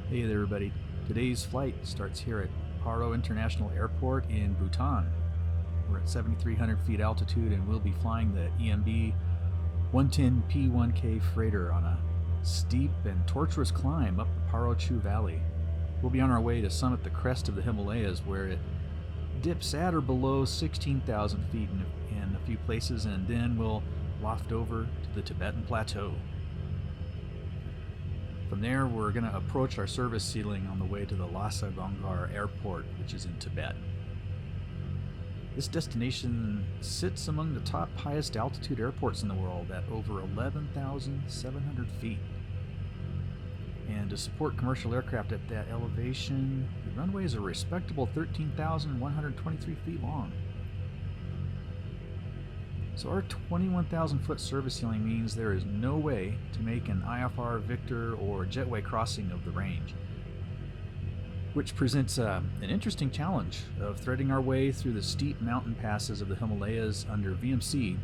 Hey there everybody, today's flight starts here at Paro International Airport in Bhutan. We're at 7,300 feet altitude and we'll be flying the EMB-110P1K freighter on a steep and tortuous climb up the Paro River Valley. We'll be on our way to summit the crest of the Himalayas where it dips at or below 16,000 feet in a few places, and then we'll loft over to the Tibetan Plateau. From there, we're going to approach our service ceiling on the way to the Lhasa Gonggar Airport, which is in Tibet. This destination sits among the top highest altitude airports in the world at over 11,700 feet. And to support commercial aircraft at that elevation, the runway is a respectable 13,123 feet long. So our 21,000 foot service ceiling means there is no way to make an IFR Victor or jetway crossing of the range, which presents an interesting challenge of threading our way through the steep mountain passes of the Himalayas under VMC,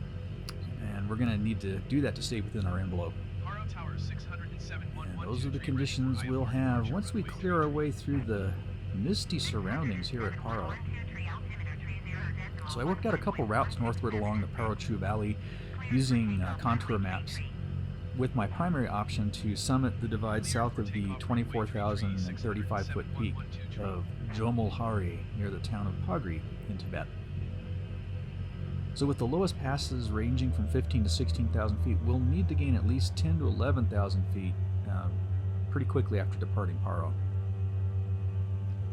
and we're going to need to do that to stay within our envelope. And those are the conditions we'll have once we clear our way through the misty surroundings here at Paro. So I worked out a couple routes northward along the Paro River Valley using contour maps, with my primary option to summit the divide south of the 24,035 foot peak of Jomolhari near the town of Pagri in Tibet. So with the lowest passes ranging from 15 to 16,000 feet, we'll need to gain at least 10 to 11,000 feet pretty quickly after departing Paro.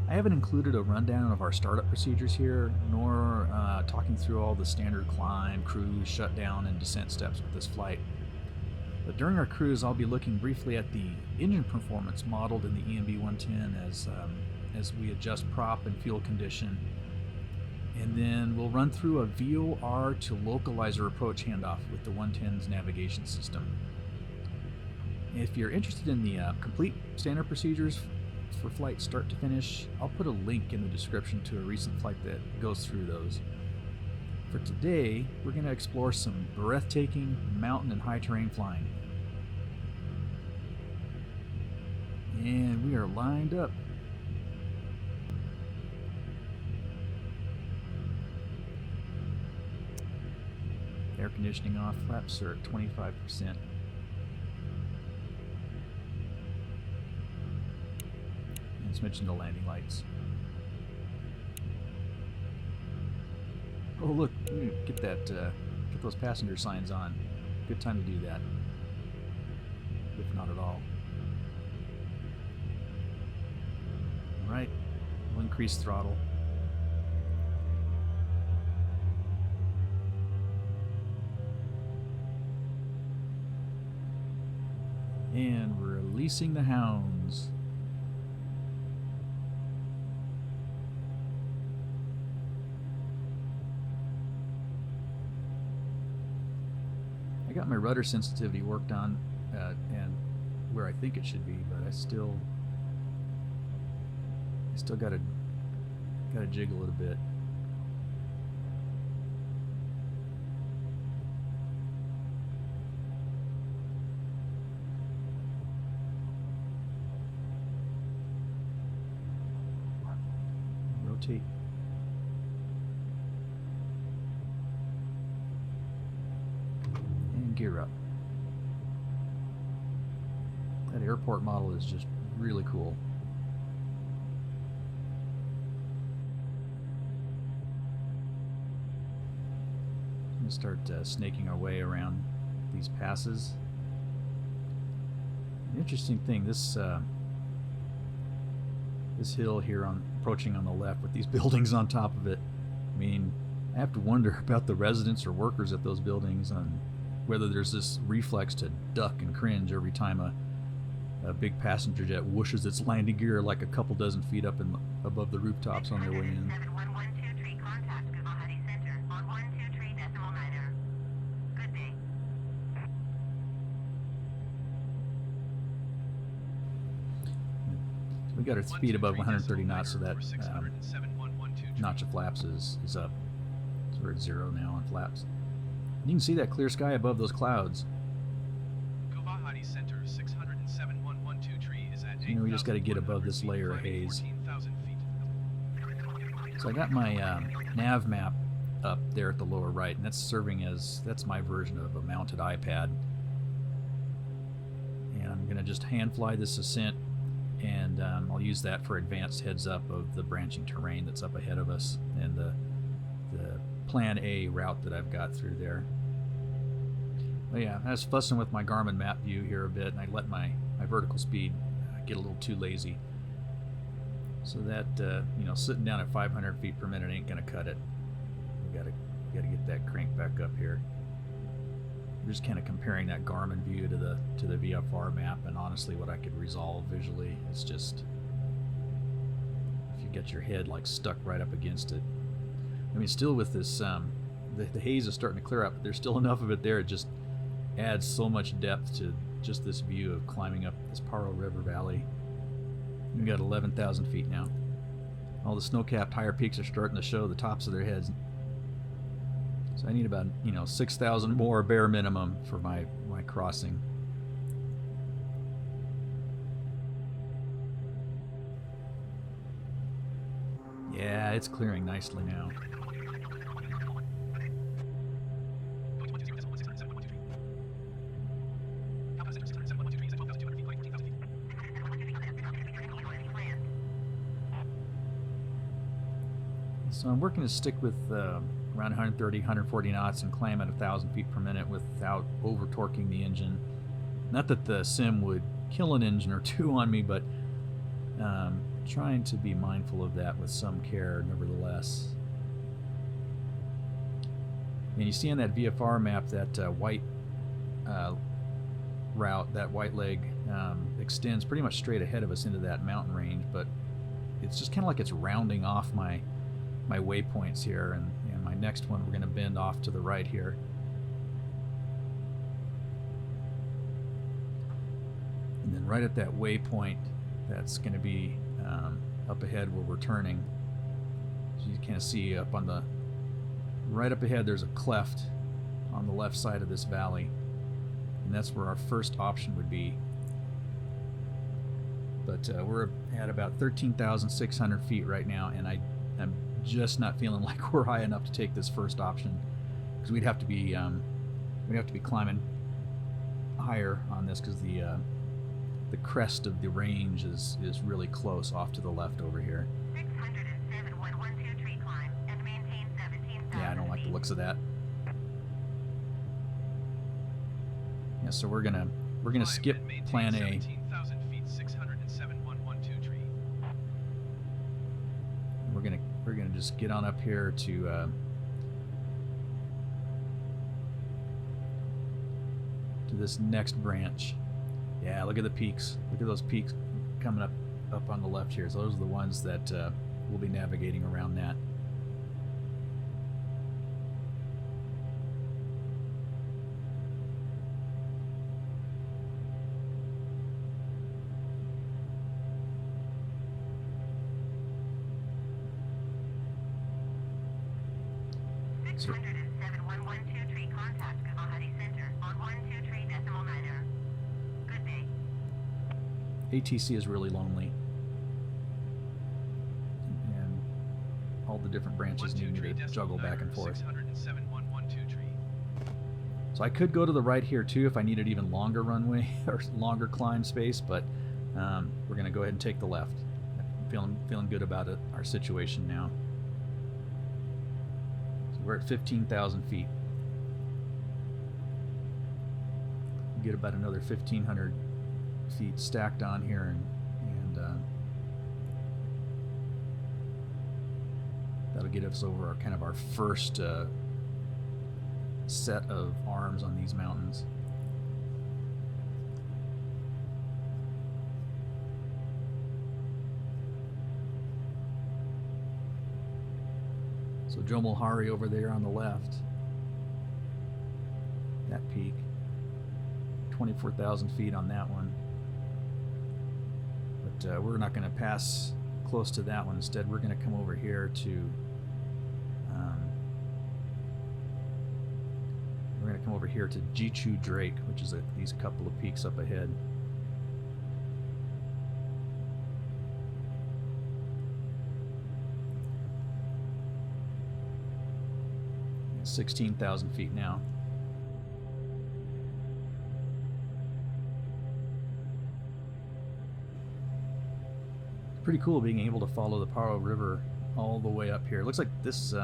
I haven't included a rundown of our startup procedures here, nor talking through all the standard climb, cruise, shutdown, and descent steps with this flight. But during our cruise, I'll be looking briefly at the engine performance modeled in the EMB-110 as we adjust prop and fuel condition. And then we'll run through a VOR to localizer approach handoff with the 110's navigation system. If you're interested in the complete standard procedures for flight start to finish, I'll put a link in the description to a recent flight that goes through those. For today, we're going to explore some breathtaking mountain and high terrain flying. And we are lined up. Air conditioning off, flaps are at 25%. And switching to landing lights. Oh look, get those passenger signs on. Good time to do that. If not at all. Alright, we'll increase throttle. And releasing the hounds. I got my rudder sensitivity worked on and where I think it should be, but I still gotta jiggle it a bit. Rotate. Gear up. That airport model is just really cool. I'm going to start snaking our way around these passes. An interesting thing, this hill here approaching on the left with these buildings on top of it. I mean, I have to wonder about the residents or workers at those buildings and whether there's this reflex to duck and cringe every time a big passenger jet whooshes its landing gear like a couple dozen feet up above the rooftops on their way in. We got our speed above 130 knots, so that notch of flaps is up. So we're at 0 now on flaps. You can see that clear sky above those clouds. So, you know, we just got to get above this layer of haze. So I got my nav map up there at the lower right, and that's serving as, that's my version of a mounted iPad. And I'm going to just hand fly this ascent, and I'll use that for advanced heads up of the branching terrain that's up ahead of us and the plan A route that I've got through there. But yeah, I was fussing with my Garmin map view here a bit, and I let my vertical speed get a little too lazy. So that, you know, sitting down at 500 feet per minute ain't going to cut it. We gotta get that crank back up here. I'm just kind of comparing that Garmin view to the VFR map, and honestly what I could resolve visually is just, if you get your head like stuck right up against it. I mean, still with this, the haze is starting to clear up, but there's still enough of it there. It just adds so much depth to just this view of climbing up this Paro River Valley. We've got 11,000 feet now. All the snow-capped higher peaks are starting to show the tops of their heads. So I need about, you know, 6,000 more bare minimum for my crossing. Yeah, it's clearing nicely now. So I'm working to stick with around 130, 140 knots and climb at 1,000 feet per minute without over-torquing the engine. Not that the sim would kill an engine or two on me, but trying to be mindful of that with some care nevertheless. And you see on that VFR map that white route, that white leg extends pretty much straight ahead of us into that mountain range, but it's just kind of like it's rounding off my waypoints here, and my next one we're going to bend off to the right here. And then right at that waypoint, that's going to be up ahead where we're turning. So you kind of see up on the right up ahead there's a cleft on the left side of this valley, and that's where our first option would be. But we're at about 13,600 feet right now, and I'm just not feeling like we're high enough to take this first option, because we'd have to be climbing higher on this, because the crest of the range is really close off to the left over here. 607.112 tree climb and maintain 17,000 Yeah, I don't like the looks of that. Yeah, so we're gonna skip plan A. 17,000 feet, 607.112 tree. We're gonna just get on up here to this next branch. Yeah, look at the peaks. Look at those peaks coming up on the left here. So those are the ones that we'll be navigating around that. So, 607.112 tree contact Guwahati Center on 12 tree decimal niner. Good day. ATC is really lonely, and all the different branches need me to juggle back and forth. 607.112 tree. So I could go to the right here too if I needed even longer runway or longer climb space, but we're going to go ahead and take the left. I'm feeling good about it, our situation now. So we're at 15,000 feet. Get about another 1,500 feet stacked on here, and that'll get us over our kind of our first set of arms on these mountains. So Jomolhari over there on the left, that peak, 24,000 feet on that one. But we're not going to pass close to that one. Instead, we're going to come over here to Jichu Drake, which is these couple of peaks up ahead. 16,000 feet now. It's pretty cool being able to follow the Paro River all the way up here. It looks like this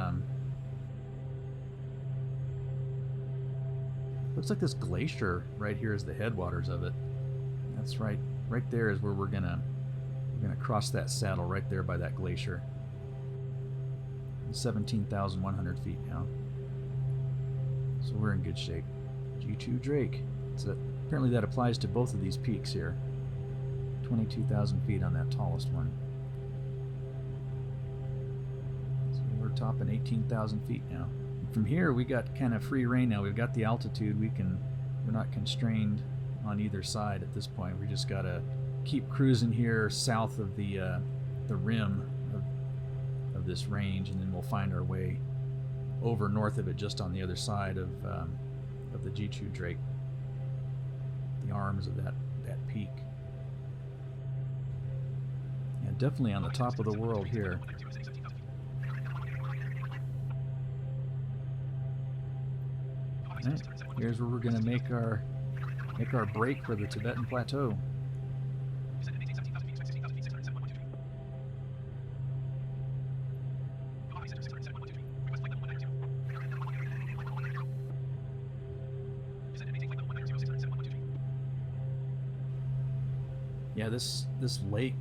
glacier right here is the headwaters of it. That's right there is where we're gonna cross that saddle right there by that glacier. 17,100 feet now. So we're in good shape. Jichu Drake. So apparently that applies to both of these peaks here. 22,000 feet on that tallest one. So we're topping 18,000 feet now. From here we got kind of free reign now. We've got the altitude. We're not constrained on either side at this point. We just gotta keep cruising here south of the rim of this range, and then we'll find our way over north of it, just on the other side of the Jichu Drake, the arms of that peak. Yeah, definitely on the top of the world here. Right, here's where we're going to make our break for the Tibetan Plateau. Yeah, this lake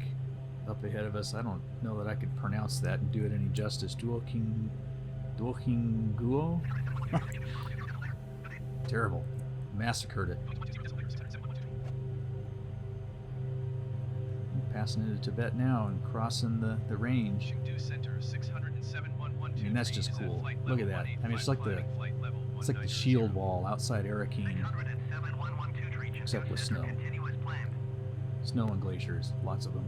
up ahead of us, I don't know that I could pronounce that and do it any justice. Duokinguo? Terrible. Massacred it. Passing into Tibet now and crossing the range. I mean, that's just cool. Look at that. I mean, it's like the shield wall outside Arakeen, except with snow. Snow and glaciers, lots of them.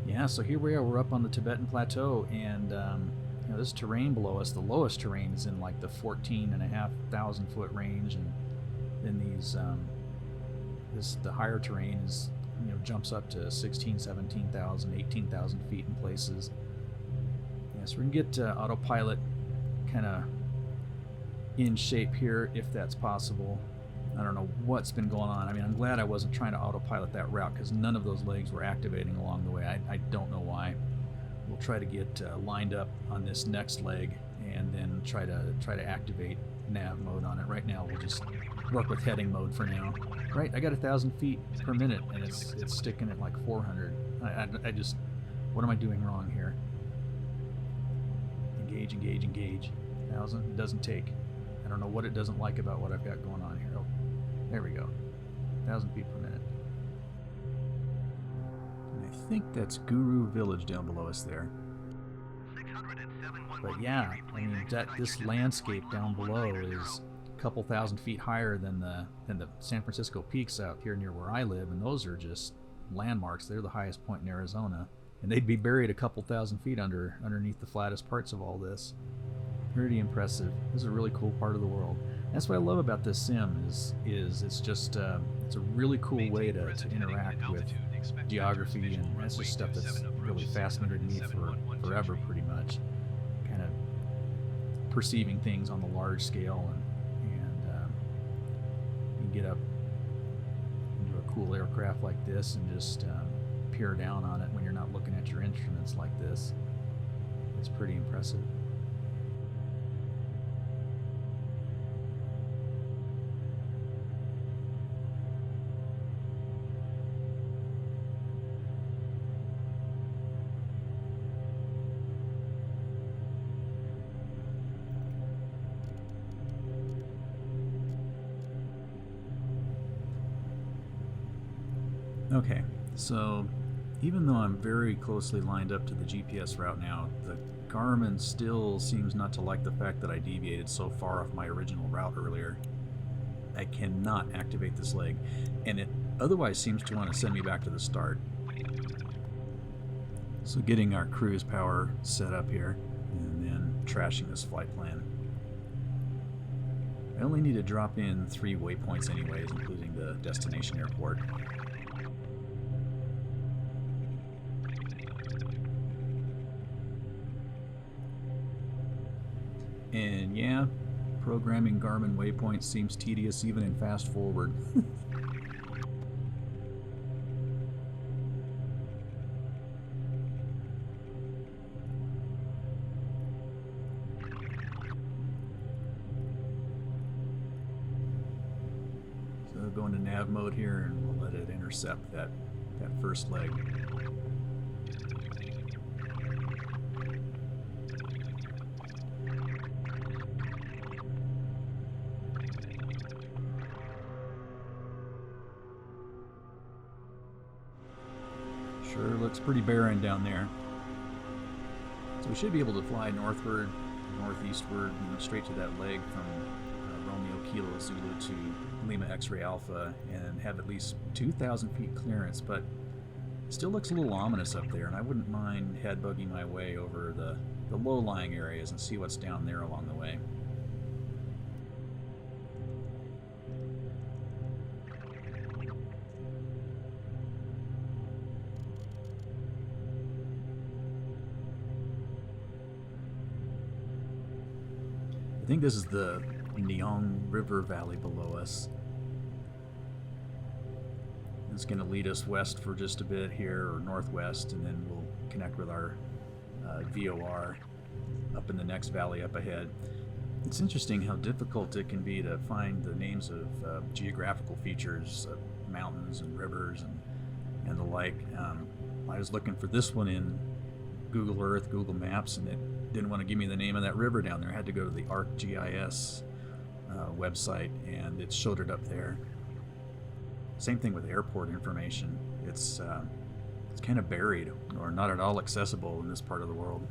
Yeah, so here we are. We're up on the Tibetan Plateau, and you know, this terrain below us, the lowest terrain is in like the 14,500 foot range, and then the higher terrain is, you know, jumps up to 16, 17,000, 18,000 feet in places. Yeah, so we can get Autopilot kind of in shape here if that's possible. I don't know what's been going on. I mean, I'm glad I wasn't trying to autopilot that route, because none of those legs were activating along the way. I don't know why. We'll try to get lined up on this next leg and then try to activate nav mode on it. Right now we'll just work with heading mode for now. Right, I got 1,000 feet per minute and it's sticking at like 400. I just, what am I doing wrong here? Engage, engage, engage. 1,000, it doesn't take. I don't know what it doesn't like about what I've got going on here. Oh, there we go. 1,000 feet per minute. And I think that's Guru Village down below us there. But yeah, I mean, this landscape down below is a couple thousand feet higher than the San Francisco peaks out here near where I live, and those are just landmarks. They're the highest point in Arizona, and they'd be buried a couple thousand feet underneath the flattest parts of all this. Pretty impressive. This is a really cool part of the world. That's what I love about this sim is it's just it's a really cool way to interact with geography, and that's just stuff that's really fascinated me forever, pretty much. Kind of perceiving things on the large scale, and you get up into a cool aircraft like this and just peer down on it when you're not looking at your instruments like this. It's pretty impressive. Okay, so even though I'm very closely lined up to the GPS route now, the Garmin still seems not to like the fact that I deviated so far off my original route earlier. I cannot activate this leg, and it otherwise seems to want to send me back to the start. So getting our cruise power set up here, and then trashing this flight plan. I only need to drop in 3 waypoints anyways, including the destination airport. And yeah, programming Garmin waypoints seems tedious even in fast forward. So go into nav mode here and we'll let it intercept that first leg. Sure looks pretty barren down there. So we should be able to fly northward, northeastward, and straight to that leg from Romeo Kilo Zulu to Lima X-Ray Alpha and have at least 2,000 feet clearance, but it still looks a little ominous up there, and I wouldn't mind head bugging my way over the low-lying areas and see what's down there along the way. I think this is the Hyang River Valley below us. It's going to lead us west for just a bit here, or northwest, and then we'll connect with our VOR up in the next valley up ahead. It's interesting how difficult it can be to find the names of geographical features, mountains and rivers and the like. I was looking for this one in Google Earth, Google Maps, and it didn't want to give me the name of that river down there. I had to go to the ArcGIS website, and it showed it up there. Same thing with airport information. It's kind of buried or not at all accessible in this part of the world.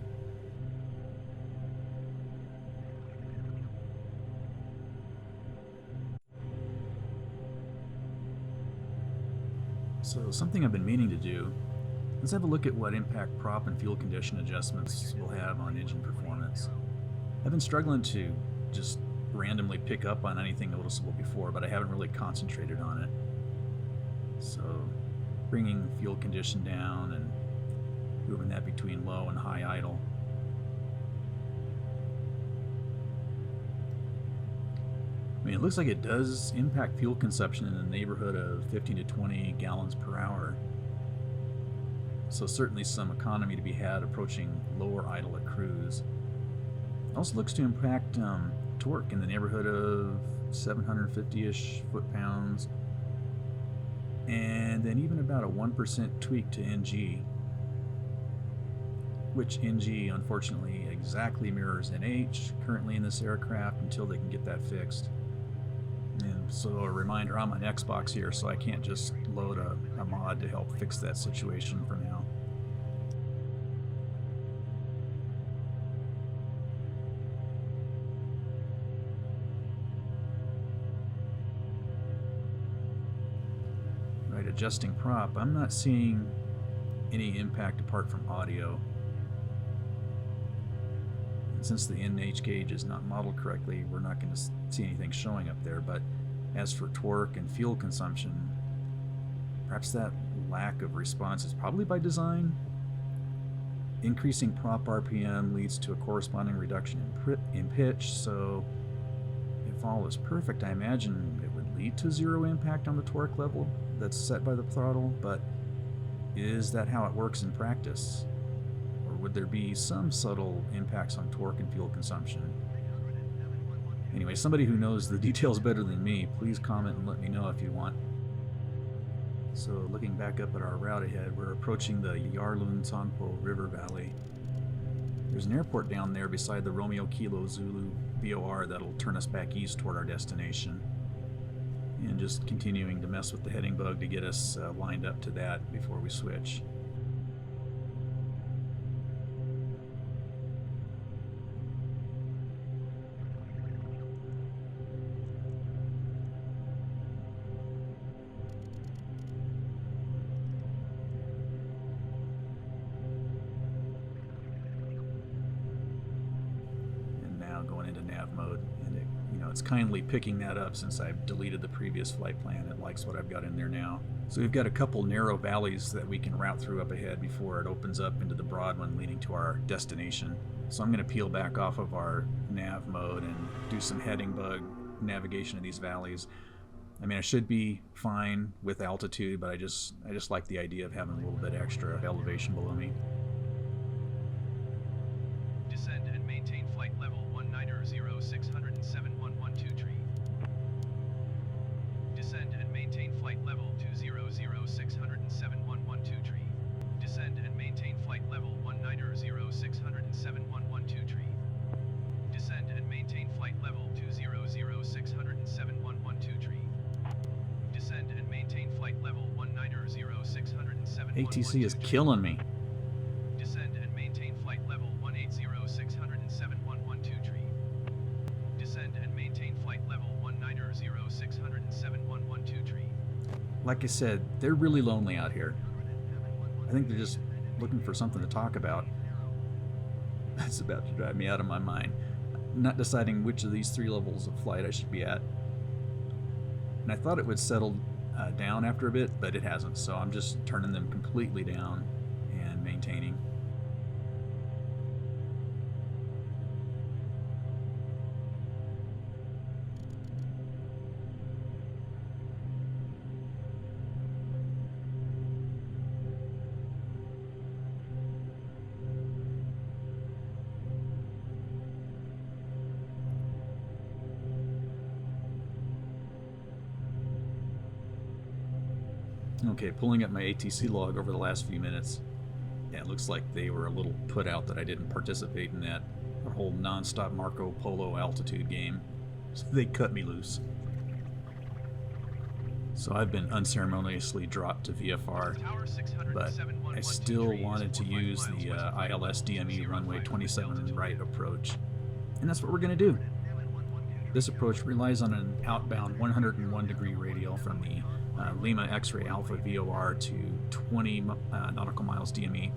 So something I've been meaning to do, let's have a look at what impact prop and fuel condition adjustments will have on engine performance. I've been struggling to just randomly pick up on anything noticeable before, but I haven't really concentrated on it. So bringing fuel condition down and moving that between low and high idle. I mean, it looks like it does impact fuel consumption in the neighborhood of 15 to 20 gallons per hour. So certainly some economy to be had approaching lower idle at cruise. It also looks to impact torque in the neighborhood of 750-ish foot-pounds, and then even about a 1% tweak to NG, which NG unfortunately exactly mirrors NH currently in this aircraft until they can get that fixed. And so a reminder, I'm on Xbox here, so I can't just load a mod to help fix that situation for now. Right, adjusting prop, I'm not seeing any impact apart from audio. And since the NH gauge is not modeled correctly, we're not going to see anything showing up there. But as for torque and fuel consumption, perhaps that lack of response is probably by design. Increasing prop RPM leads to a corresponding reduction in pitch, so if all is perfect, I imagine it would lead to zero impact on the torque level that's set by the throttle, but is that how it works in practice? Or would there be some subtle impacts on torque and fuel consumption? Anyway, somebody who knows the details better than me, please comment and let me know if you want. So looking back up at our route ahead, we're approaching the Yarlung River Valley. There's an airport down there beside the Romeo Kilo Zulu VOR that'll turn us back east toward our destination. And just continuing to mess with the heading bug to get us lined up to that before we switch. nav mode, and it, it's kindly picking that up since I've deleted the previous flight plan. It likes what I've got in there now. So we've got a couple narrow valleys that we can route through up ahead before it opens up into the broad one leading to our destination. So I'm going to peel back off of our nav mode and do some heading bug navigation of these valleys. I mean, I should be fine with altitude, but I just like the idea of having a little bit extra elevation below me. Descend and maintain flight level 190-607-112 tree. Descend and maintain flight level 200-607-112 tree. Descend and maintain flight level 190-607-112 tree. Descend and maintain flight level 200-607-112 tree. Descend and maintain flight level 190-607-112 ATC is killing me. Descend and maintain flight level 180-607-112 tree. Descend and maintain flight level 190-607-112 tree. Like I said, they're really lonely out here. I think they're just looking for something to talk about. That's about to drive me out of my mind. I'm not deciding which of these 3 levels of flight I should be at. And I thought it would settle down after a bit, but it hasn't, so I'm just turning them completely down and maintaining. Okay, pulling up my ATC log over the last few minutes. Yeah, it looks like they were a little put out that I didn't participate in that whole non-stop Marco Polo altitude game. So they cut me loose. So I've been unceremoniously dropped to VFR, but I still wanted to use the ILS DME runway 27 right approach. And that's what we're going to do. This approach relies on an outbound 101 degree radial from the Lima X-ray Alpha VOR to 20 nautical miles DME,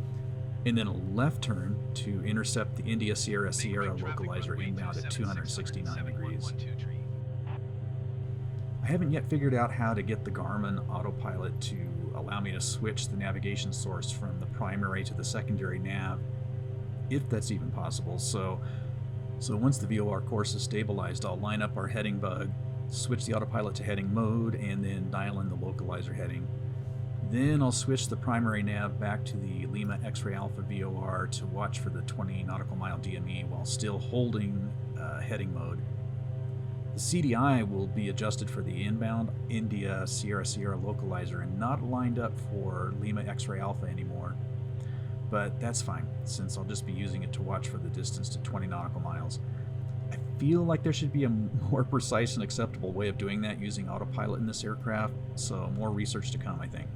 and then a left turn to intercept the India Sierra Sierra localizer inbound at 269 degrees. I haven't yet figured out how to get the Garmin Autopilot to allow me to switch the navigation source from the primary to the secondary nav, if that's even possible. So once the VOR course is stabilized, I'll line up our heading bug, switch the autopilot to heading mode, and then dial in the localizer heading. Then I'll switch the primary nav back to the Lima X-ray Alpha VOR to watch for the 20 nautical mile DME while still holding heading mode. The CDI will be adjusted for the inbound India Sierra Sierra localizer and not lined up for Lima X-ray Alpha anymore. But that's fine, since I'll just be using it to watch for the distance to 20 nautical miles. I feel like there should be a more precise and acceptable way of doing that using autopilot in this aircraft, so more research to come, I think.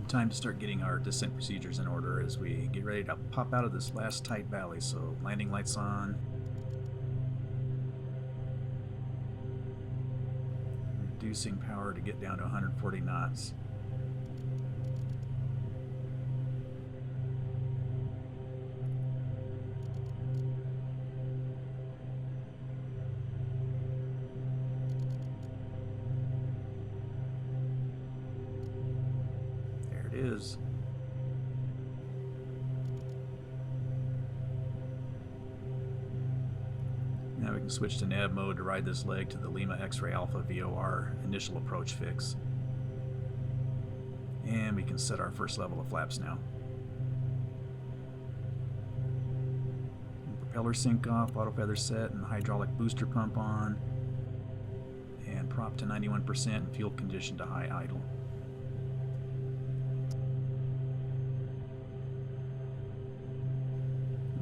Time to start getting our descent procedures in order as we get ready to pop out of this last tight valley. So landing lights on. Reducing power to get down to 140 knots. There it is. Now we can switch to nav mode to ride this leg to the Lima X-ray Alpha VOR initial approach fix. And we can set our first level of flaps now. Propeller sync off, auto feather set, and hydraulic booster pump on. And prop to 91% and fuel condition to high idle.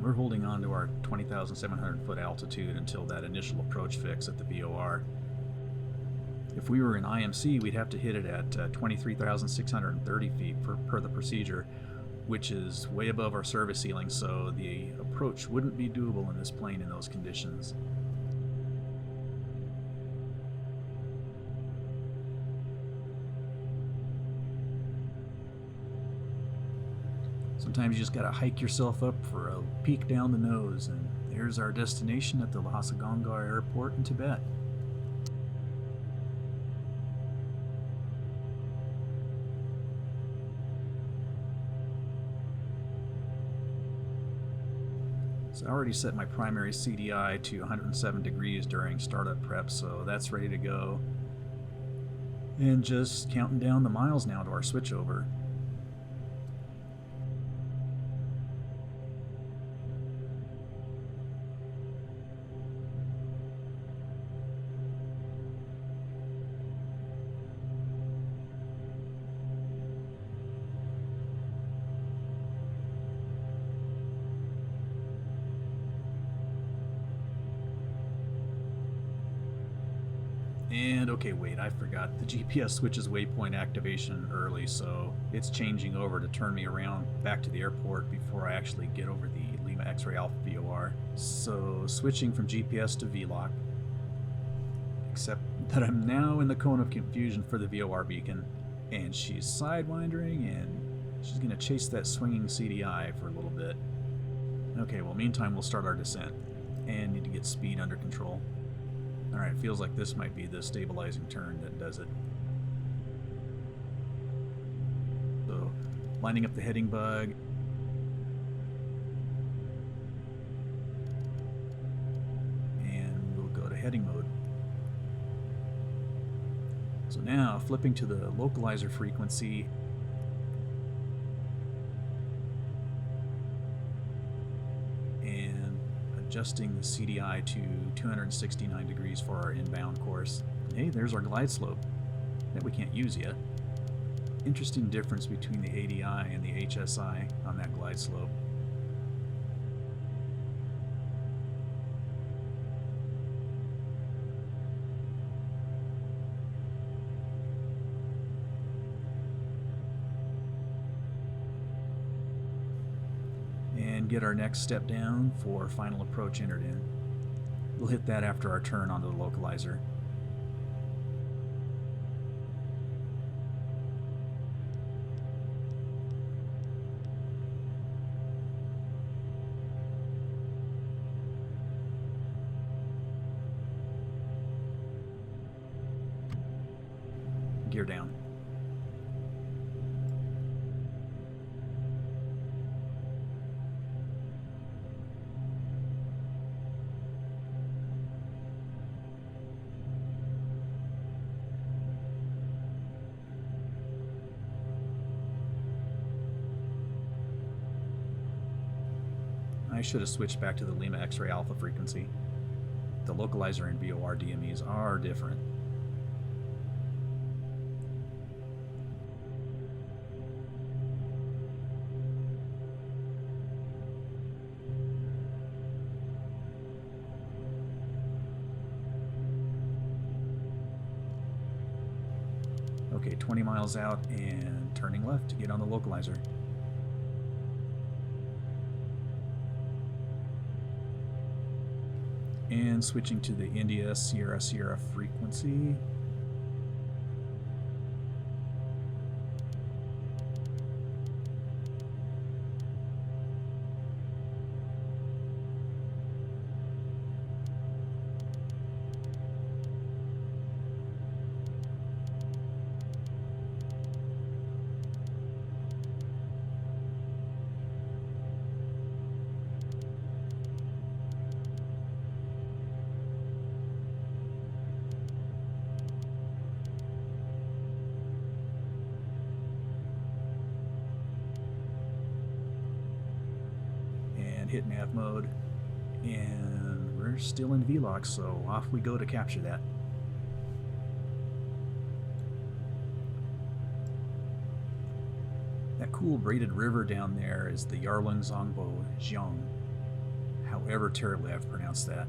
We're holding on to our 20,700 foot altitude until that initial approach fix at the VOR. If we were in IMC, we'd have to hit it at 23,630 feet per the procedure, which is way above our service ceiling, so the approach wouldn't be doable in this plane in those conditions. Sometimes you just gotta hike yourself up for a peek down the nose, and there's our destination at the Lhasa Gonggar Airport in Tibet. So I already set my primary CDI to 107 degrees during startup prep, so that's ready to go. And just counting down the miles now to our switchover. And okay, wait, I forgot. The GPS switches waypoint activation early, so it's changing over to turn me around back to the airport before I actually get over the Lima X-Ray Alpha VOR. So switching from GPS to VLOC. Except that I'm now in the cone of confusion for the VOR beacon, and she's sidewindering, and she's going to chase that swinging CDI for a little bit. Okay, well, meantime, we'll start our descent, and need to get speed under control. Alright, feels like this might be the stabilizing turn that does it. So, lining up the heading bug. And we'll go to heading mode. So now, flipping to the localizer frequency. And adjusting the CDI to 269 degrees for our inbound course. Hey, there's our glide slope that we can't use yet. Interesting difference between the ADI and the HSI on that glide slope. And get our next step down for final approach entered in. We'll hit that after our turn onto the localizer. Gear down. I should have switched back to the Lima X-Ray Alpha frequency. The localizer and VOR DMEs are different. Okay, 20 miles out and turning left to get on the localizer. And switching to the India Sierra Sierra frequency. Hit nav mode, and we're still in VLOC, so off we go to capture that. That cool braided river down there is the Yarlung Zongbo Jiang, however terribly I've pronounced that.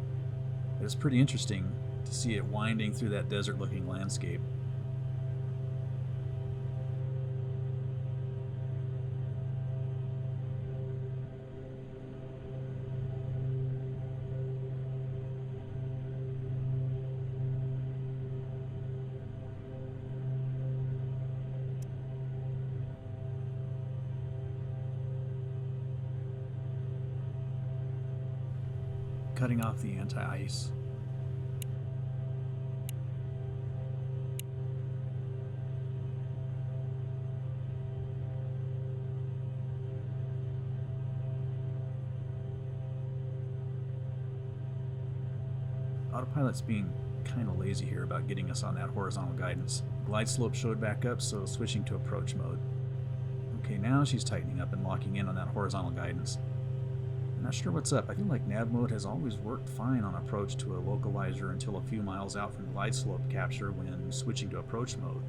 But it's pretty interesting to see it winding through that desert looking landscape. cutting off the anti-ice. Autopilot's being kind of lazy here about getting us on that horizontal guidance. Glide slope showed back up, so switching to approach mode. Okay, now she's tightening up and locking in on that horizontal guidance. I'm not sure what's up. I feel like nav mode has always worked fine on approach to a localizer until a few miles out from glide slope capture when switching to approach mode.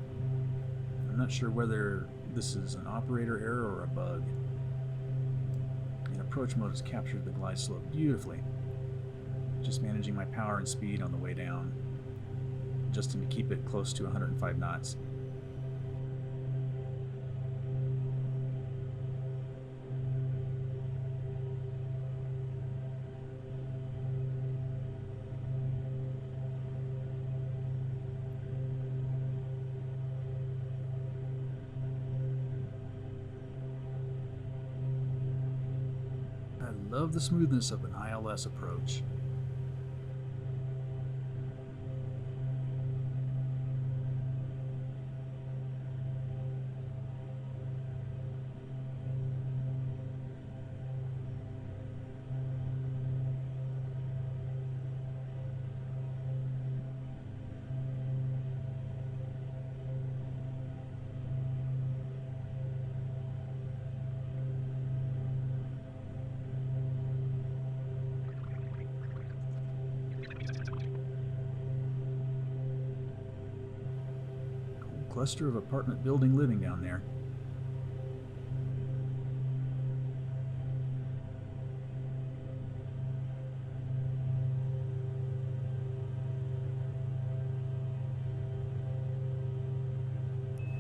I'm not sure whether this is an operator error or a bug. And approach mode has captured the glide slope beautifully. Just managing my power and speed on the way down, adjusting to keep it close to 105 knots. I love the smoothness of an ILS approach. Cluster of apartment building living down there.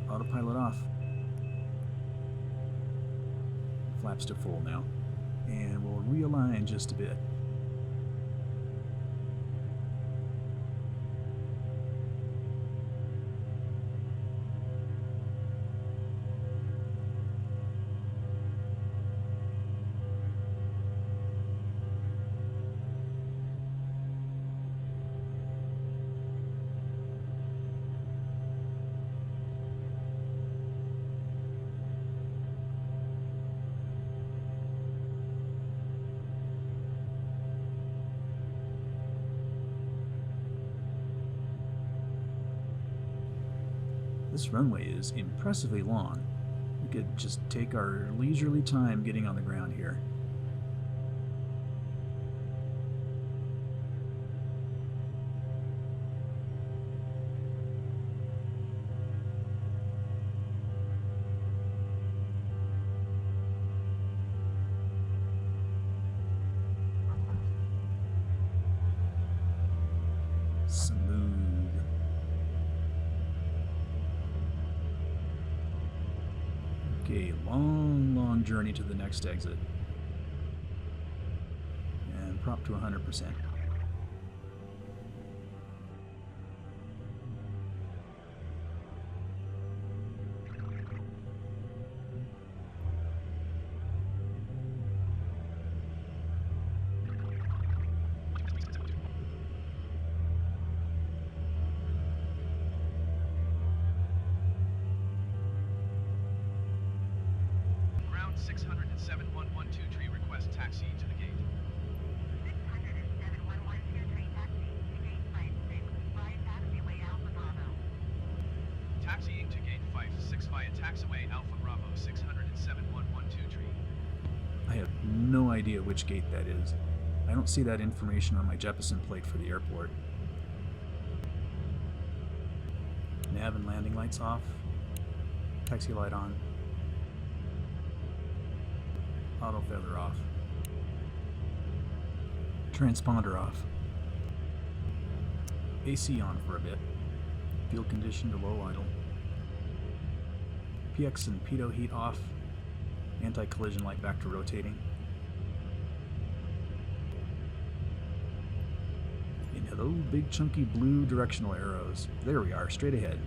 Autopilot off. Flaps to full now. And we'll realign just a bit. This runway is impressively long. We could just take our leisurely time getting on the ground here. Okay, long journey to the next exit. And prop to 100%. Ground 607-112 tree request taxi to the gate. 607-112 tree taxi to gate 56 via taxiway Alpha Bravo. Taxiing to gate 56 via taxiway Alpha Bravo 607-112 tree. I have no idea which gate that is. I don't see that information on my Jeppesen plate for the airport. Nav and landing lights off. Taxi light on. Auto feather off. Transponder off. AC on for a bit. Fuel condition to low idle. PX and pitot heat off. Anti-collision light back to rotating. And hello, big chunky blue directional arrows. There we are, straight ahead.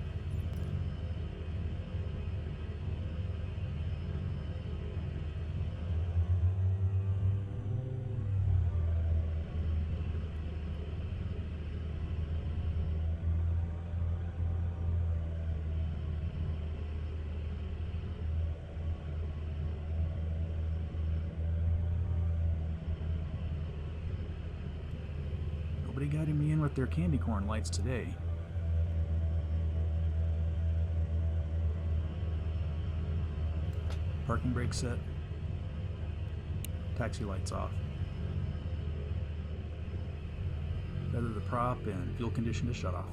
Really guiding me in with their candy corn lights today. Parking brake set. Taxi lights off. Feather the prop and fuel condition to shut off.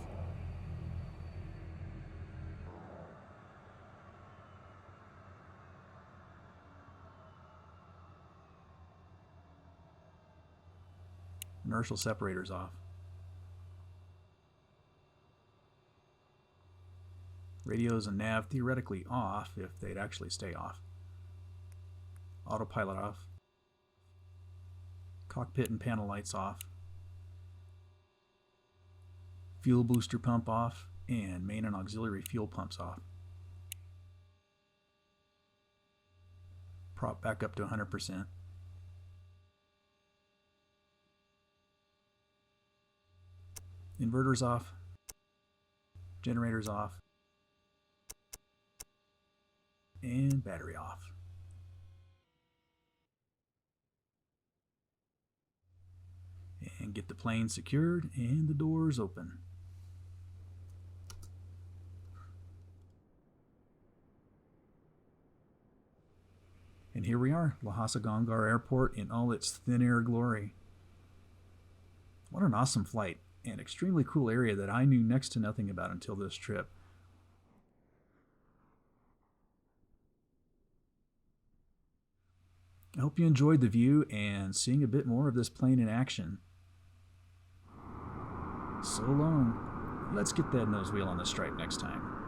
Inertial separators off. Radios and nav theoretically off if they'd actually stay off. Autopilot off. Cockpit and panel lights off. Fuel booster pump off, and main and auxiliary fuel pumps off. Prop back up to 100%. Inverters off. Generators off. And battery off. And get the plane secured and the doors open. And here we are, Lhasa Gonggar Airport in all its thin air glory. What an awesome flight, and extremely cool area that I knew next to nothing about until this trip. I hope you enjoyed the view and seeing a bit more of this plane in action. So long. Let's get that nose wheel on the stripe next time.